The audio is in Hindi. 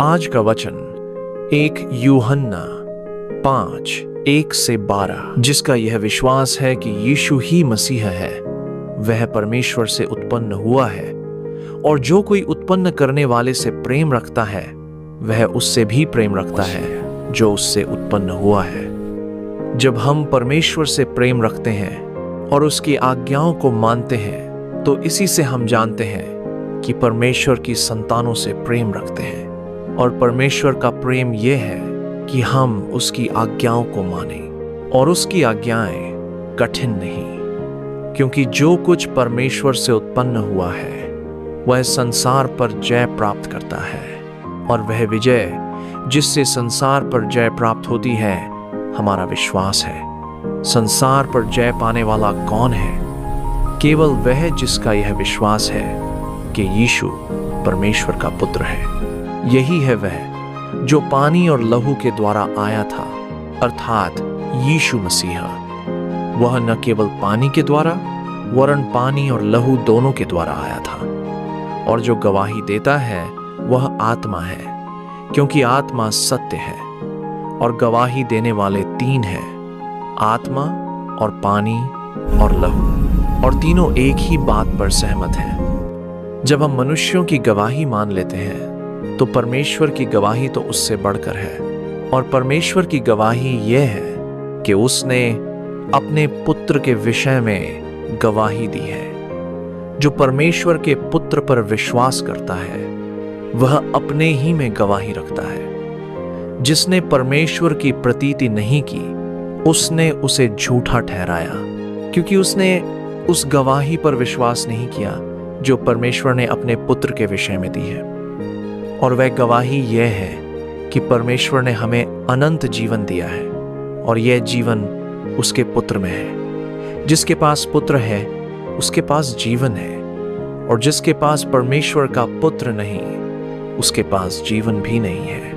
आज का वचन 1 यूहन्ना 5:1-12, जिसका यह विश्वास है कि यीशु ही मसीह है, वह परमेश्वर से उत्पन्न हुआ है, और जो कोई उत्पन्न करने वाले से प्रेम रखता है वह उससे भी प्रेम रखता है जो उससे उत्पन्न हुआ है। जब हम परमेश्वर से प्रेम रखते हैं और उसकी आज्ञाओं को मानते हैं तो इसी से हम जानते हैं कि परमेश्वर की संतानों से प्रेम रखते हैं। और परमेश्वर का प्रेम यह है कि हम उसकी आज्ञाओं को मानें, और उसकी आज्ञाएं कठिन नहीं, क्योंकि जो कुछ परमेश्वर से उत्पन्न हुआ है वह संसार पर जय प्राप्त करता है, और वह विजय जिससे संसार पर जय प्राप्त होती है हमारा विश्वास है। संसार पर जय पाने वाला कौन है? केवल वह जिसका यह विश्वास है कि यीशु परमेश्वर का पुत्र है। यही है वह जो पानी और लहू के द्वारा आया था, अर्थात यीशु मसीहा। वह न केवल पानी के द्वारा वरन पानी और लहू दोनों के द्वारा आया था। और जो गवाही देता है वह आत्मा है, क्योंकि आत्मा सत्य है। और गवाही देने वाले 3 हैं, आत्मा और पानी और लहू, और तीनों एक ही बात पर सहमत हैं। जब हम मनुष्यों की गवाही मान लेते हैं तो परमेश्वर की गवाही तो उससे बढ़कर है। और परमेश्वर की गवाही यह है कि उसने अपने पुत्र के विषय में गवाही दी है। जो परमेश्वर के पुत्र पर विश्वास करता है वह अपने ही में गवाही रखता है। जिसने परमेश्वर की प्रतीति नहीं की उसने उसे झूठा ठहराया, क्योंकि उसने उस गवाही पर विश्वास नहीं किया जो परमेश्वर ने अपने पुत्र के विषय में दी है। और वह गवाही यह है कि परमेश्वर ने हमें अनंत जीवन दिया है, और यह जीवन उसके पुत्र में है। जिसके पास पुत्र है उसके पास जीवन है, और जिसके पास परमेश्वर का पुत्र नहीं उसके पास जीवन भी नहीं है।